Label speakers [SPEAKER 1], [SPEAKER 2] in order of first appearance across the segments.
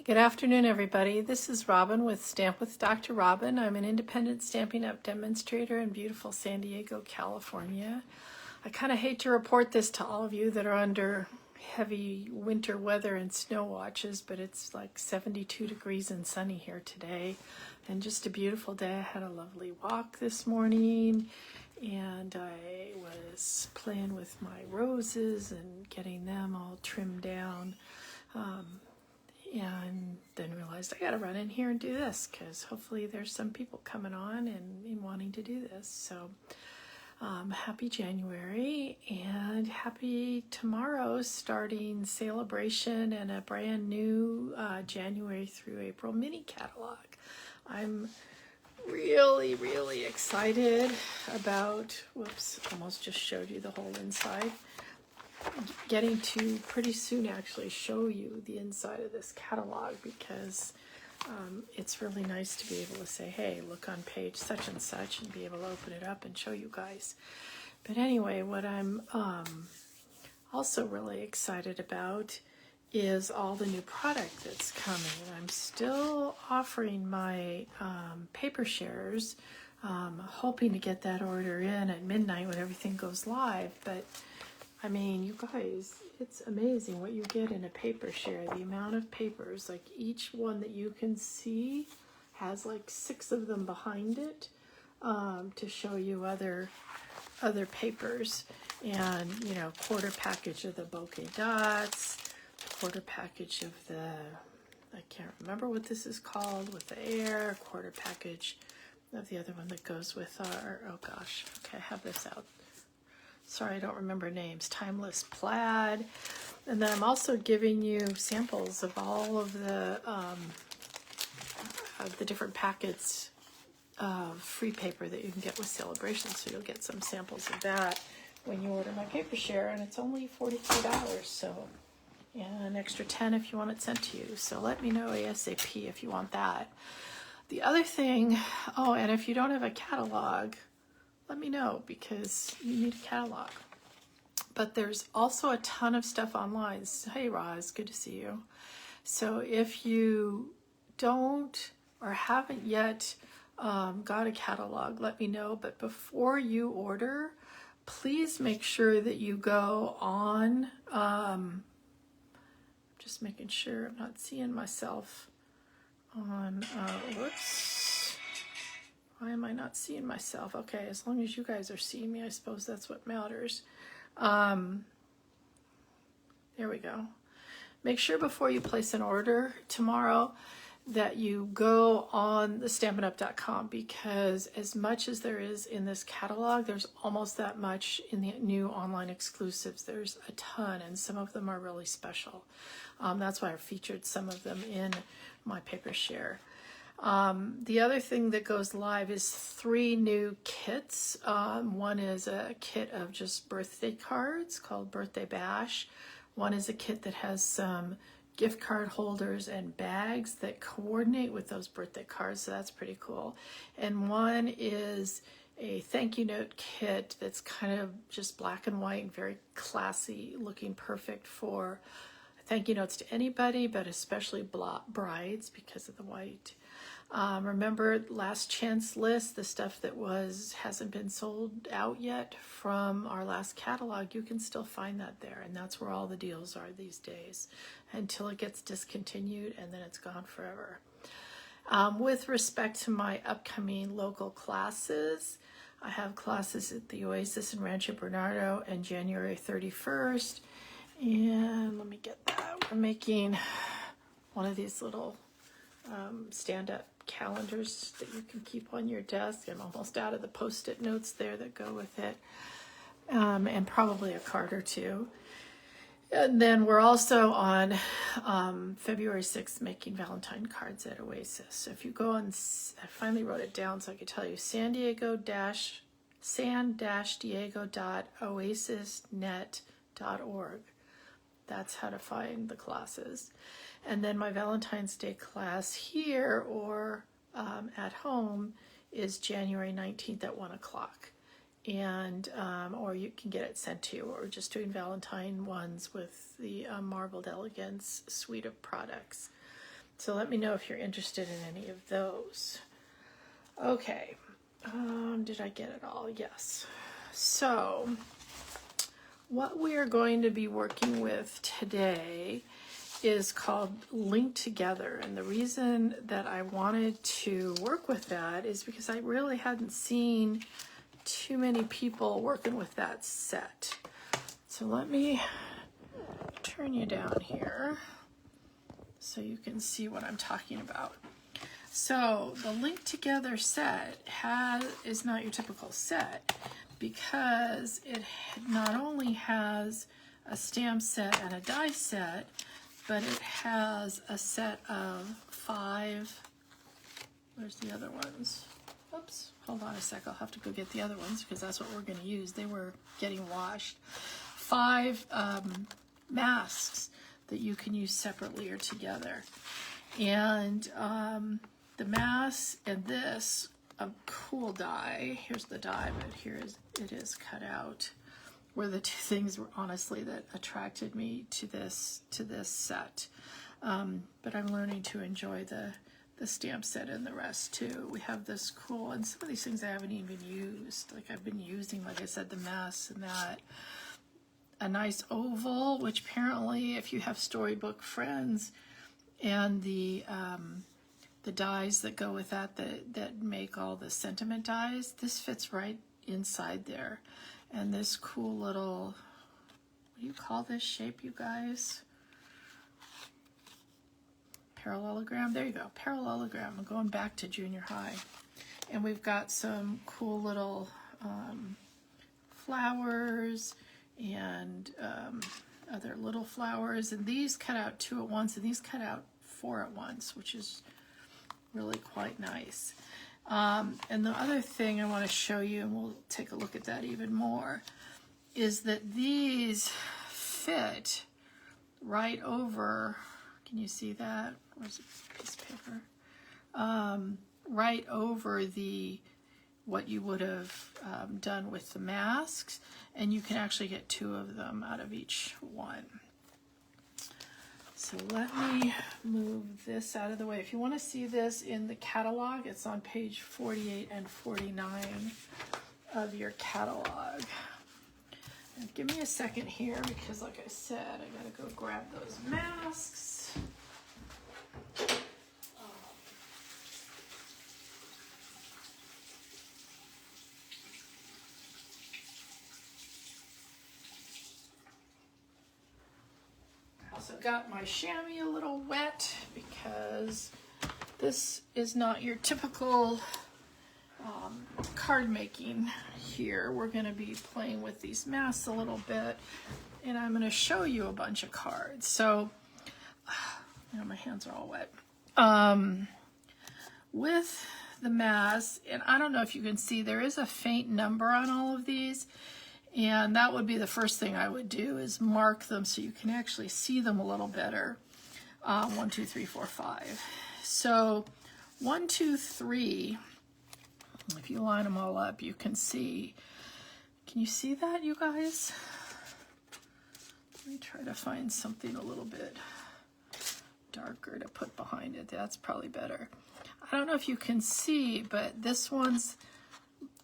[SPEAKER 1] Good afternoon, everybody. This is Robin with Stamp with Dr. Robin. I'm an independent Stampin' Up! Demonstrator in beautiful San Diego, California. I kind of hate to report this to all of you that are under heavy winter weather and snow watches, but it's like 72 degrees and sunny here today, and just a beautiful day. I had a lovely walk this morning, and I was playing with my roses and getting them all trimmed down. And then realized I gotta run in here and do this because hopefully there's some people coming on and wanting to do this. So happy January and happy tomorrow starting celebration and a brand new January through April mini catalog. I'm really excited about, whoops, almost just showed you the whole inside. Getting to pretty soon actually show you the inside of this catalog because it's really nice to be able to say, hey, look on page such and such, and be able to open it up and show you guys. But anyway, what I'm also really excited about is all the new product that's coming. I'm still offering my paper shares, hoping to get that order in at midnight when everything goes live, but I mean, you guys, it's amazing what you get in a paper share. The amount of papers, like each one that you can see has like 6 of them behind it to show you other papers. And, you know, quarter package of the bokeh dots, quarter package of the, I can't remember what this is called, with the air, quarter package of the other one that goes with our, oh gosh, okay, I have this out. Sorry, I don't remember names. Timeless plaid. And then I'm also giving you samples of all of the different packets of free paper that you can get with Celebration. So you'll get some samples of that when you order my paper share, and it's only $43. So, and an extra 10 if you want it sent to you. So let me know ASAP if you want that. The other thing, oh, and if you don't have a catalog, let me know because you need a catalog. But there's also a ton of stuff online. Hey Roz, good to see you. So if you don't or haven't yet got a catalog, let me know. But before you order, please make sure that you go on, just making sure I'm not seeing myself on, whoops. Why am I not seeing myself? Okay, as long as you guys are seeing me, I suppose that's what matters. There we go. Make sure before you place an order tomorrow that you go on the stampinup.com, because as much as there is in this catalog, there's almost that much in the new online exclusives. There's a ton, and some of them are really special. That's why I featured some of them in my paper share. The other thing that goes live is 3 new kits. One is a kit of just birthday cards called Birthday Bash. One is a kit that has some gift card holders and bags that coordinate with those birthday cards, so that's pretty cool. And one is a thank you note kit that's kind of just black and white and very classy, looking perfect for thank you notes to anybody, but especially brides because of the white. Remember last chance list, the stuff that hasn't been sold out yet from our last catalog, you can still find that there, and that's where all the deals are these days until it gets discontinued, and then it's gone forever. With respect to my upcoming local classes, I have classes at the Oasis in Rancho Bernardo on January 31st, and let me get that. We're making one of these little stand-up calendars that you can keep on your desk. I'm almost out of the post-it notes there that go with it, and probably a card or two. And then we're also on February 6th making Valentine cards at Oasis. So if you go on, I finally wrote it down so I could tell you, san-diego.oasisnet.org. That's how to find the classes. And then my Valentine's Day class here or at home is January 19th at 1 o'clock. And or you can get it sent to you, or just doing Valentine ones with the Marbled Elegance suite of products. So let me know if you're interested in any of those. Okay, did I get it all? Yes. So what we are going to be working with today is called Link Together. And the reason that I wanted to work with that is because I really hadn't seen too many people working with that set. So let me turn you down here so you can see what I'm talking about. So the Link Together set is not your typical set because it not only has a stamp set and a die set, but it has a set of 5, where's the other ones? Oops, hold on a sec, I'll have to go get the other ones because that's what we're going to use. They were getting washed. 5 masks that you can use separately or together. And the mask and this, a cool die, here's the die, but here it is cut out, were the 2 things honestly that attracted me to this set. But I'm learning to enjoy the stamp set and the rest too. We have this cool, and some of these things I haven't even used. Like I've been using, like I said, the masks and that. A nice oval, which apparently if you have storybook friends and the dies that go with that make all the sentiment dies, this fits right inside there. And this cool little, what do you call this shape, you guys? Parallelogram, there you go, parallelogram. I'm going back to junior high. And we've got some cool little flowers and other little flowers, and these cut out 2 at once, and these cut out 4 at once, which is really quite nice. And the other thing I want to show you, and we'll take a look at that even more, is that these fit right over, can you see that? Where's the piece of paper? Right over what you would have done with the masks, and you can actually get 2 of them out of each one. So let me move this out of the way. If you want to see this in the catalog, it's on page 48 and 49 of your catalog. And give me a second here because, like I said, I gotta go grab those masks. Also got my chamois a little wet because this is not your typical card making here. We're going to be playing with these masks a little bit, and I'm going to show you a bunch of cards. So, you know, my hands are all wet. With the masks, and I don't know if you can see, there is a faint number on all of these. And that would be the first thing I would do, is mark them so you can actually see them a little better. 1, 2, 3, 4, 5. So 1, 2, 3, if you line them all up, you can see. Can you see that, you guys? Let me try to find something a little bit darker to put behind it. That's probably better. I don't know if you can see, but this one's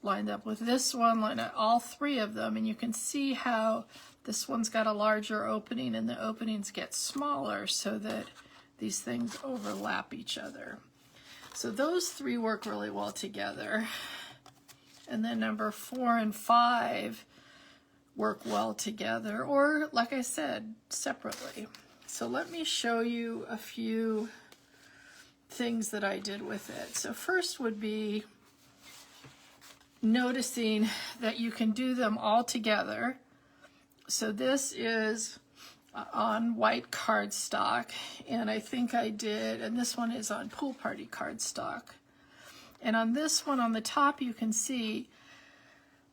[SPEAKER 1] lined up with this one, lined up all 3 of them, and you can see how this one's got a larger opening and the openings get smaller so that these things overlap each other. So those 3 work really well together. And then number 4 and 5 work well together, or like I said, separately. So let me show you a few things that I did with it. So first would be noticing that you can do them all together. So this is on white cardstock, and I think I did, and this one is on Pool Party cardstock. And on this one on the top, you can see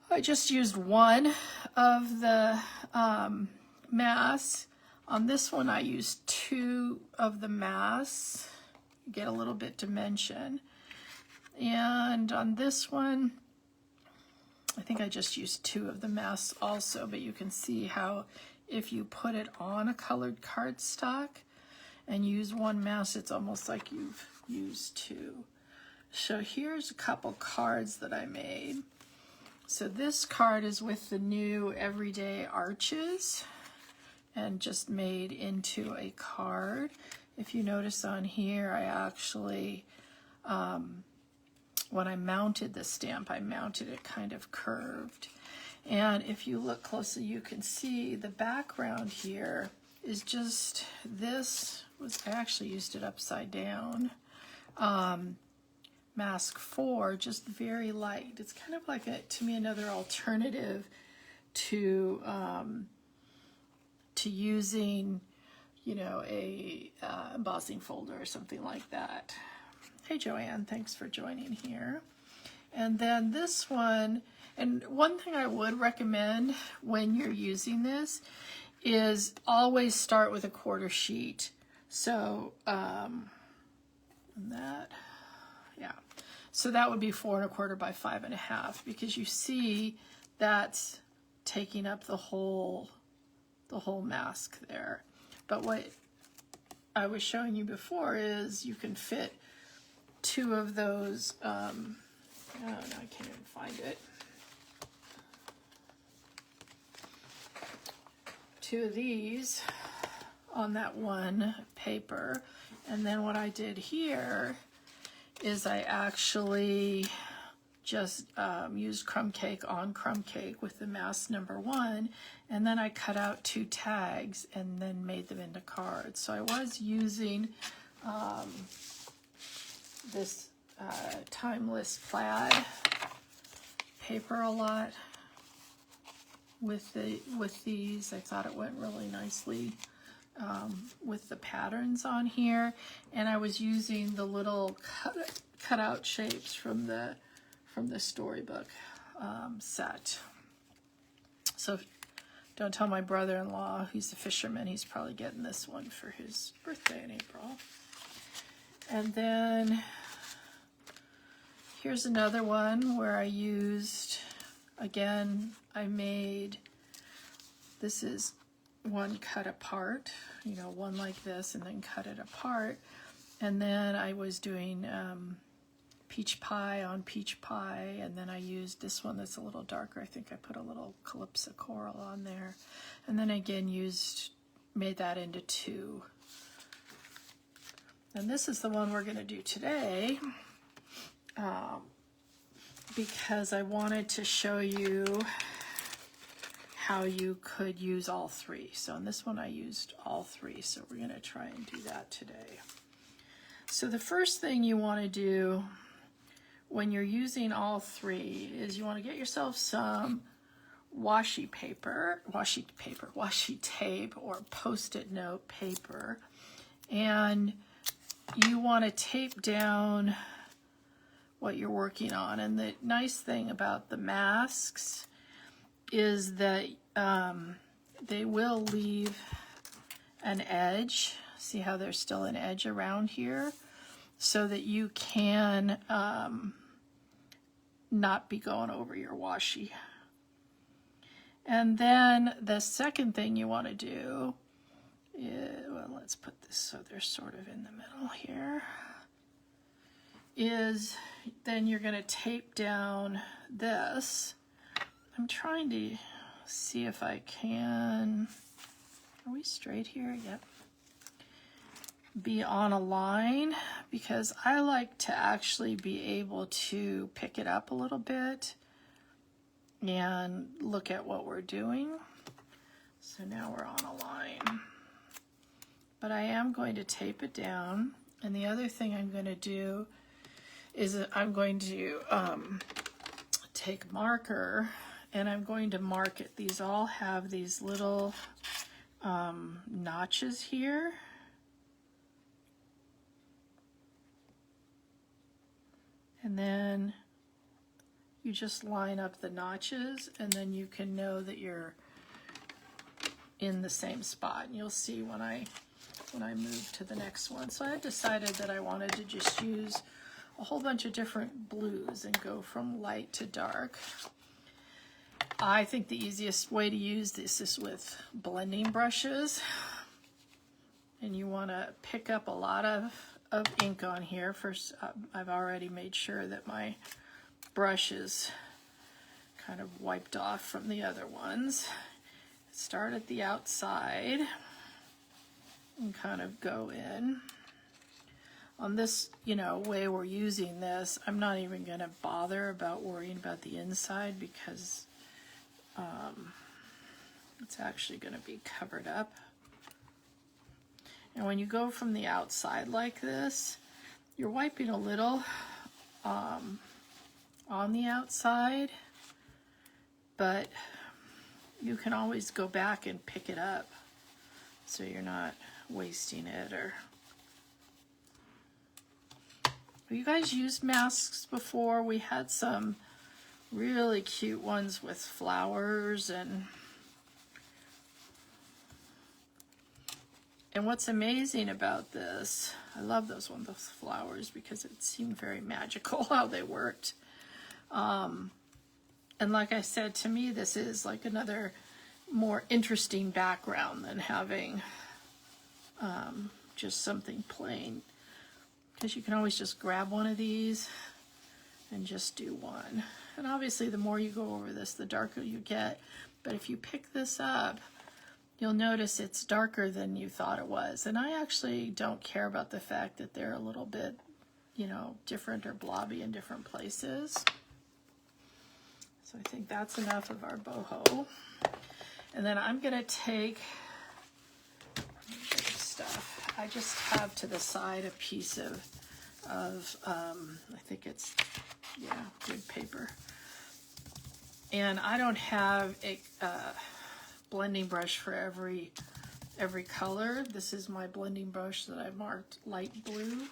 [SPEAKER 1] I just used 1 of the masks. On this one, I used 2 of the masks. You get a little bit dimension. And on this one, I think I just used 2 of the masks also, but you can see how if you put it on a colored cardstock and use one mask, it's almost like you've used two. So here's a couple cards that I made. So this card is with the new Everyday Arches and just made into a card. If you notice on here, I actually, when I mounted the stamp, I mounted it kind of curved. And if you look closely, you can see the background here is just this. I actually used it upside down. Mask 4, just very light. It's kind of like, to me, another alternative to using, you know, a embossing folder or something like that. Hey Joanne, thanks for joining here. And then this one, and one thing I would recommend when you're using this is always start with a quarter sheet. So so that would be 4 1/4 by 5 1/2, because you see that's taking up the whole mask there. But what I was showing you before is you can fit two of those, oh no, I can't even find it. Two of these on that one paper. And then what I did here is I actually just used crumb cake on crumb cake with the mask number 1, and then I cut out 2 tags and then made them into cards. So I was using this timeless plaid paper a lot with these. I thought it went really nicely with the patterns on here, and I was using the little cutout shapes from the storybook set. So don't tell my brother-in-law, he's a fisherman, he's probably getting this one for his birthday in April. And then here's another one where I used, again, I made, this is one cut apart, you know, one like this and then cut it apart. And then I was doing peach pie on peach pie, and then I used this one that's a little darker. I think I put a little calypso coral on there. And then again made that into 2. And this is the one we're going to do today because I wanted to show you how you could use all 3. So in this one I used all 3, so we're going to try and do that today. So the first thing you want to do when you're using all 3 is you want to get yourself some washi tape or post-it note paper, and you want to tape down what you're working on. And the nice thing about the masks is that they will leave an edge. See how there's still an edge around here, so that you can not be going over your washi. And then the second thing you want to do is, well, let's put this so they're sort of in the middle here, is then you're going to tape down this. I'm trying to see if I can, are we straight here? Yep. Be on a line, because I like to actually be able to pick it up a little bit and look at what we're doing. So now we're on a line. But I am going to tape it down. And the other thing I'm going to do is I'm going to take marker and I'm going to mark it. These all have these little notches here. And then you just line up the notches, and then you can know that you're in the same spot. And you'll see when I move to the next one. So I decided that I wanted to just use a whole bunch of different blues and go from light to dark. I think the easiest way to use this is with blending brushes. And you want to pick up a lot of ink on here. First, I've already made sure that my brush is kind of wiped off from the other ones. Start at the outside and kind of go in. On this, way we're using this, I'm not even going to bother about worrying about the inside because it's actually going to be covered up. And when you go from the outside like this, you're wiping a little on the outside, but you can always go back and pick it up so you're not wasting it. Or have you guys used masks before? We had some really cute ones with flowers and what's amazing about this, I love those ones, those flowers, because it seemed very magical how they worked. And like I said, to me, this is like another more interesting background than having just something plain. Because you can always just grab one of these and just do one. And obviously the more you go over this, the darker you get. But if you pick this up, you'll notice it's darker than you thought it was. And I actually don't care about the fact that they're a little bit, different or blobby in different places. So I think that's enough of our boho. And then I'm gonna take stuff. I just have to the side a piece of I think it's, good paper. And I don't have a blending brush for every color. This is my blending brush that I marked light blue.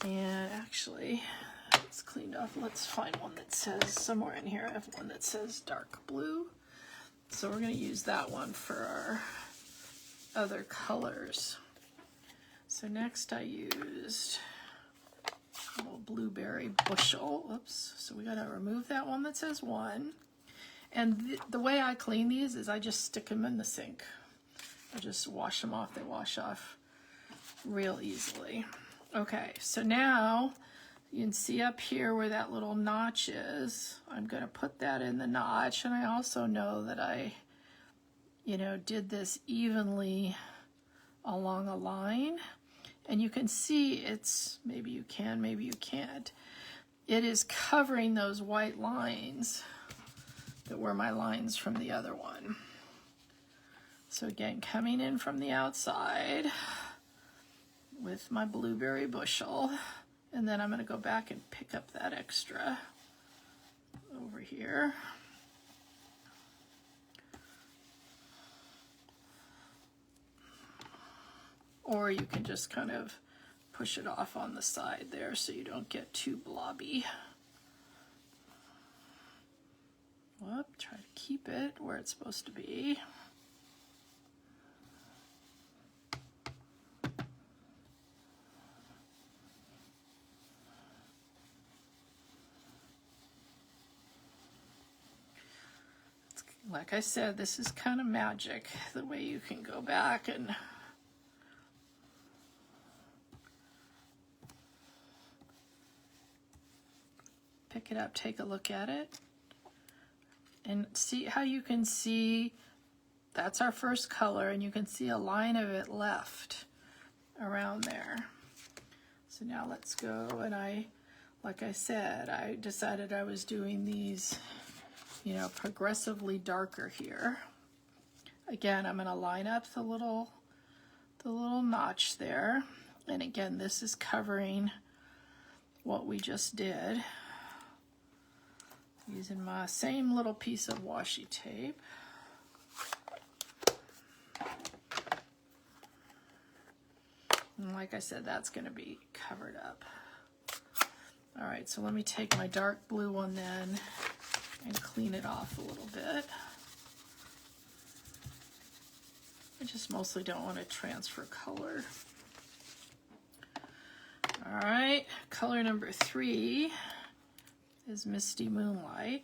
[SPEAKER 1] And actually, it's cleaned off. Let's find one that says, somewhere in here, I have one that says dark blue. So we're gonna use that one for our other colors. So next I used a little blueberry bushel. Oops, so we gotta remove that one that says 1. And the way I clean these is I just stick them in the sink. I just wash them off. They wash off real easily. Okay, so now you can see up here where that little notch is. I'm gonna put that in the notch, and I also know that I, did this evenly along a line. And you can see it's, maybe you can, maybe you can't. It is covering those white lines that were my lines from the other one. So again, coming in from the outside with my blueberry bushel, and then I'm going to go back and pick up that extra over here. Or you can just kind of push it off on the side there so you don't get too blobby. Whoop, try to keep it where it's supposed to be. Like I said, this is kind of magic, the way you can go back and pick it up, take a look at it, and see how you can see that's our first color, and you can see a line of it left around there. So now let's go, and like I said, I decided I was doing these, progressively darker here. Again, I'm going to line up the little notch there, and again, this is covering what we just did. Using my same little piece of washi tape. And like I said, that's going to be covered up. All right, so let me take my dark blue one then and clean it off a little bit. I just mostly don't want to transfer color. All right, color number 3 is Misty Moonlight.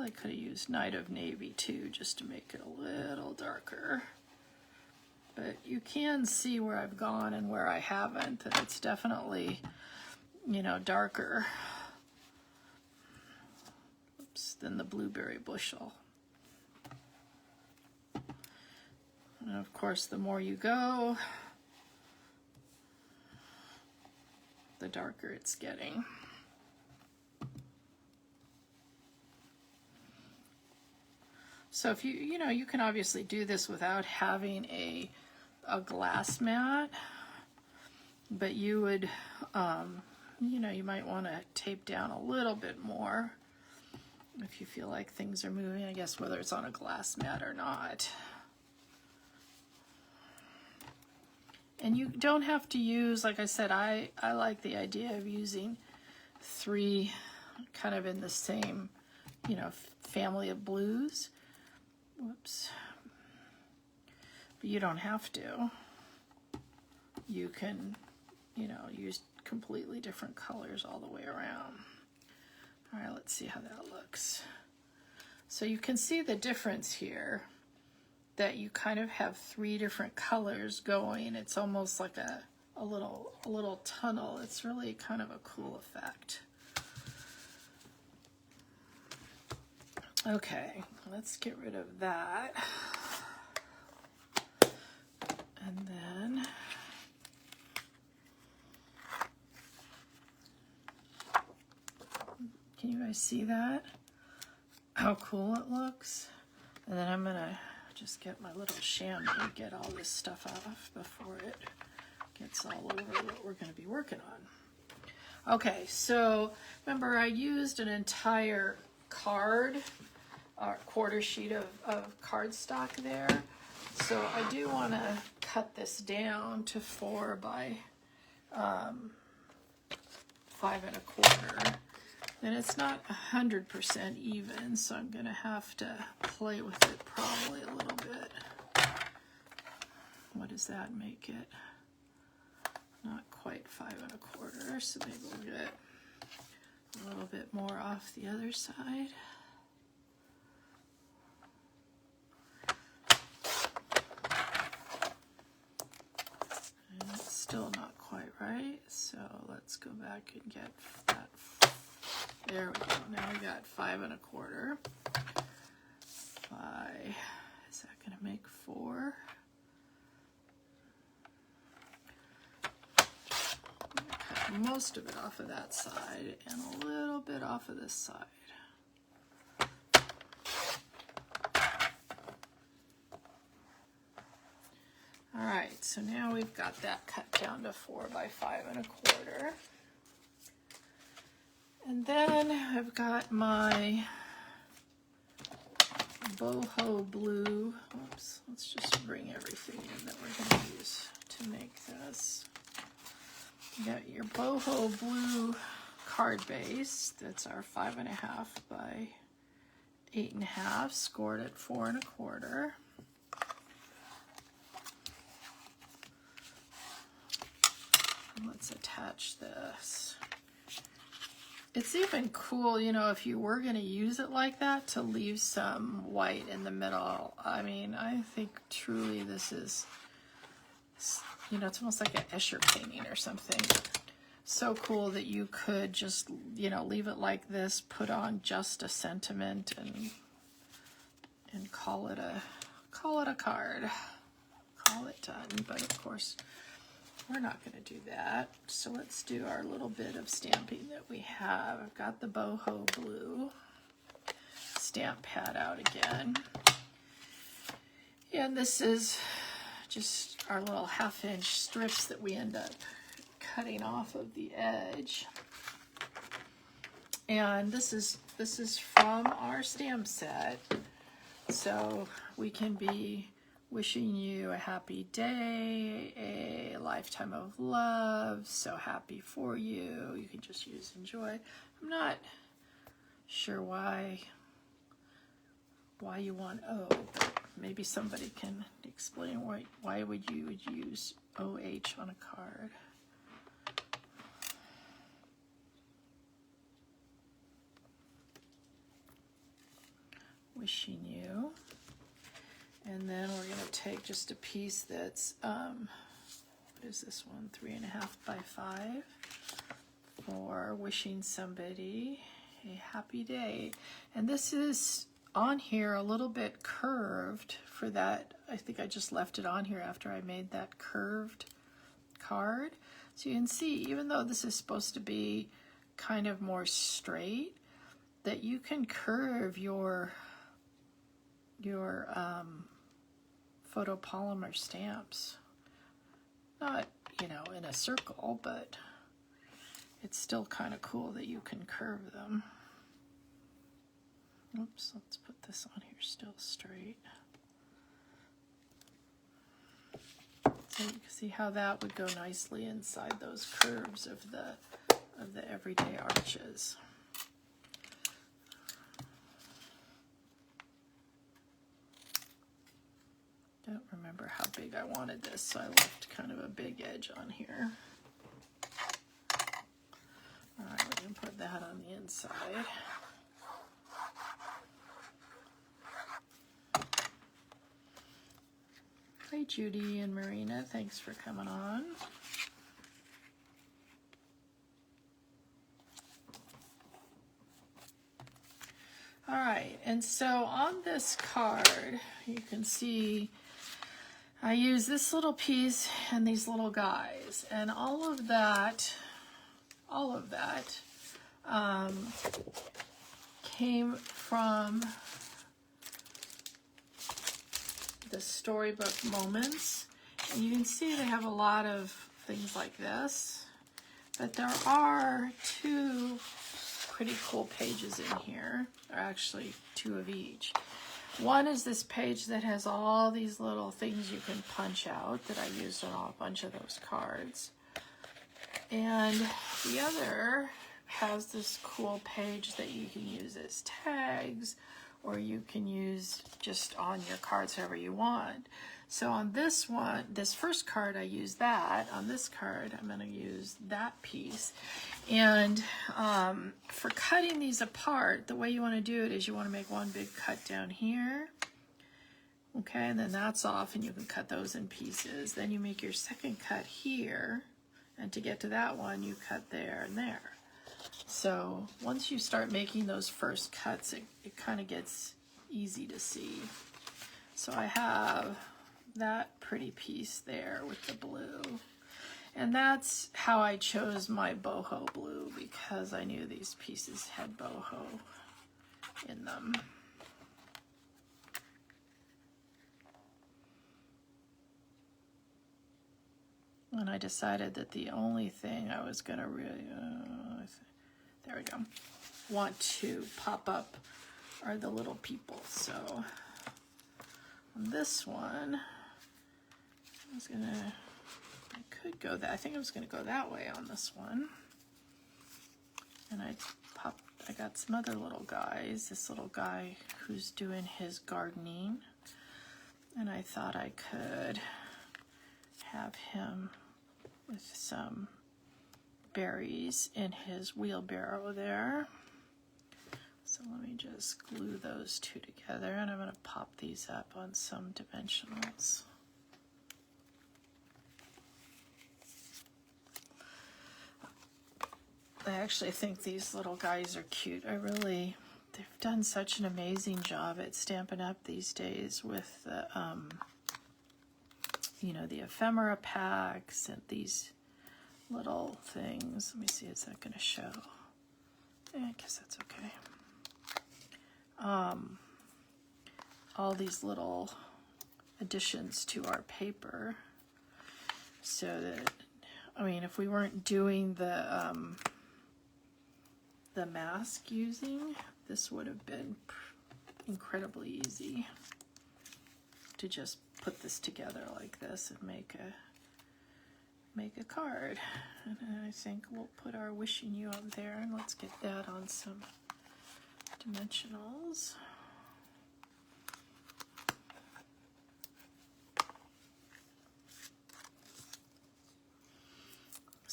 [SPEAKER 1] probably could have used Night of Navy too, just to make it a little darker. But you can see where I've gone and where I haven't, that it's definitely, you know, darker, oops, than the blueberry bushel. And of course, the more you go, the darker it's getting. So if you know, you can obviously do this without having a glass mat, but you would, you know, you might want to tape down a little bit more if you feel like things are moving, I guess, whether it's on a glass mat or not. And you don't have to use, like I said, I like the idea of using 3 kind of in the same, you know, family of blues. Whoops. But you don't have to. You can, you know, use completely different colors all the way around. All right, let's see how that looks. So you can see the difference here, that you kind of have 3 different colors going. It's almost like a little tunnel. It's really kind of a cool effect. Okay, let's get rid of that. And then can you guys see that? How cool it looks? And then I'm gonna just get my little chamois and get all this stuff off before it gets all over what we're gonna be working on. Okay, so remember I used an entire card, quarter sheet of cardstock there. So I do want to cut this down to 4 by 5 1/4. And it's not 100% even, so I'm going to have to play with it probably a little bit. What does that make it? Not quite 5 1/4, so maybe we'll get a little bit more off the other side. And it's still not quite right, so let's go back and get that. There we go. Now we got 5 1/4. 5. Is that going to make 4? Cut most of it off of that side and a little bit off of this side. All right, so now we've got that cut down to 4 by 5 1/4. And then I've got my boho blue. Oops, let's just bring everything in that we're going to use to make this. You got your boho blue card base. That's our 5 1/2 by 8 1/2, scored at 4 1/4. Let's attach this. It's even cool, you know, if you were going to use it like that, to leave some white in the middle. I mean, I think truly this is, you know, it's almost like an Escher painting or something. So cool that you could just, you know, leave it like this, put on just a sentiment, and call it a card. Call it done. But of course, we're not going to do that. So let's do our little bit of stamping that we have. I've got the boho blue stamp pad out again. And this is just our little 1/2 inch strips that we end up cutting off of the edge. And this is from our stamp set. So we can be wishing you a happy day, a lifetime of love, so happy for you. You can just use enjoy. I'm not sure why you want O, but maybe somebody can explain why would you use OH on a card. wishing you. And then we're going to take just a piece that's, what is this one? 3.5 by 5 for wishing somebody a happy day. And this is on here a little bit curved for that. I think I just left it on here after I made that curved card. So you can see, even though this is supposed to be kind of more straight, that you can curve your photopolymer stamps. Not, you know, in a circle, but it's still kind of cool that you can curve them. Oops, let's put this on here still straight. So you can see how that would go nicely inside those curves of the everyday arches. Don't remember how big I wanted this, so I left kind of a big edge on here. All right, we're going to put that on the inside. Hi, Judy and Marina. Thanks for coming on. All right, and so on this card, you can see I use this little piece and these little guys, and all of that came from the Storybook Moments. And you can see they have a lot of things like this, but there are 2 pretty cool pages in here, or actually 2 of each. One is this page that has all these little things you can punch out that I used on a bunch of those cards. And the other has this cool page that you can use as tags, or you can use just on your cards however you want. So on this one, this first card, I use that. On this card, I'm going to use that piece. And for cutting these apart, the way you want to do it is you want to make one big cut down here. Okay, and then that's off, and you can cut those in pieces. Then you make your second cut here, and to get to that one, you cut there and there. So once you start making those first cuts, it kind of gets easy to see. So I have that pretty piece there with the blue. And that's how I chose my boho blue, because I knew these pieces had boho in them. And I decided that the only thing I was going to really, there we go, want to pop up are the little people. So on this one, I could go that, I think I was going to go that way on this one. And I got some other little guys, this little guy who's doing his gardening. And I thought I could have him with some berries in his wheelbarrow there. So let me just glue those 2 together, and I'm going to pop these up on some dimensionals. I actually think these little guys are cute. They've done such an amazing job at Stampin' Up these days with the, you know, the ephemera packs and these little things. Let me see, is that going to show? I guess that's okay. All these little additions to our paper, so that, I mean, if we weren't doing the mask using, this would have been incredibly easy to just put this together like this and make a card. And I think we'll put our wishing you up there, and let's get that on some dimensionals.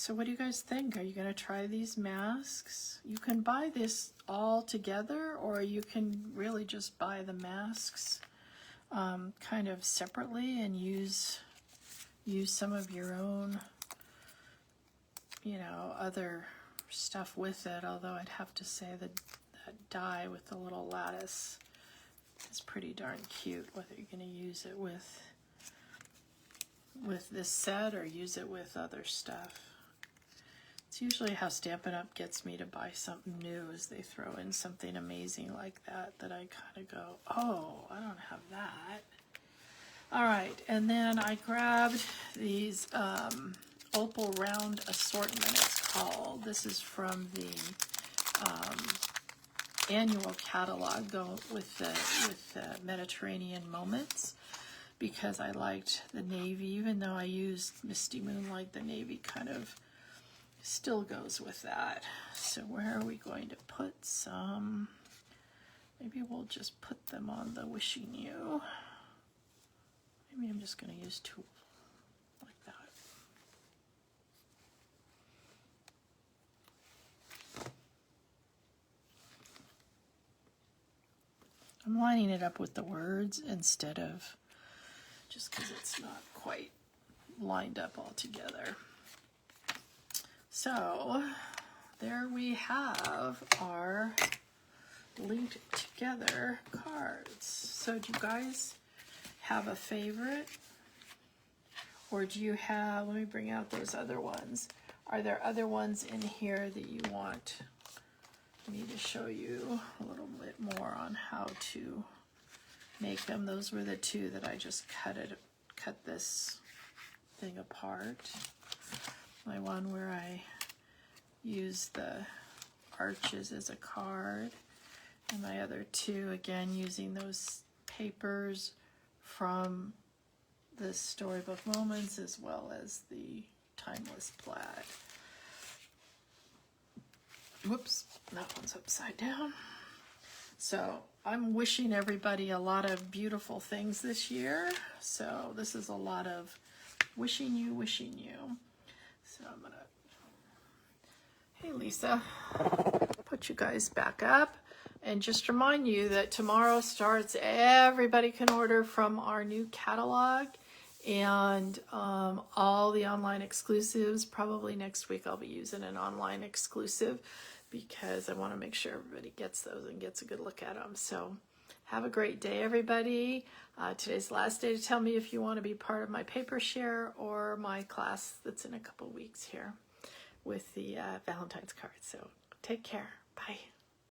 [SPEAKER 1] So what do you guys think? Are you going to try these masks? You can buy this all together, or you can really just buy the masks kind of separately and use some of your own, you know, other stuff with it. Although I'd have to say that die with the little lattice is pretty darn cute, whether you're going to use it with this set or use it with other stuff. It's usually how Stampin' Up! Gets me to buy something new, is they throw in something amazing like that I kind of go, oh, I don't have that. All right, and then I grabbed these opal round assortment, it's called. This is from the annual catalog, go with the Mediterranean Moments, because I liked the navy. Even though I used Misty Moonlight, the navy kind of still goes with that. So where are we going to put some? Maybe we'll just put them on the Wishing You. Maybe I'm just going to use two like that. I'm lining it up with the words instead of just because it's not quite lined up all together. So there we have our linked together cards. So do you guys have a favorite? Or do you have, let me bring out those other ones. Are there other ones in here that you want me to show you a little bit more on how to make them? Those were the two that I just cut this thing apart. My one where I used the arches as a card, and my other two, again, using those papers from the Storybook Moments as well as the Timeless Plaid. Whoops, that one's upside down. So I'm wishing everybody a lot of beautiful things this year. So this is a lot of wishing you. So I'm gonna, hey Lisa, put you guys back up and just remind you that tomorrow starts, everybody can order from our new catalog and all the online exclusives. Probably next week I'll be using an online exclusive because I want to make sure everybody gets those and gets a good look at them. So have a great day, everybody. Today's the last day to tell me if you want to be part of my paper share or my class that's in a couple weeks here with the Valentine's cards. So take care. Bye.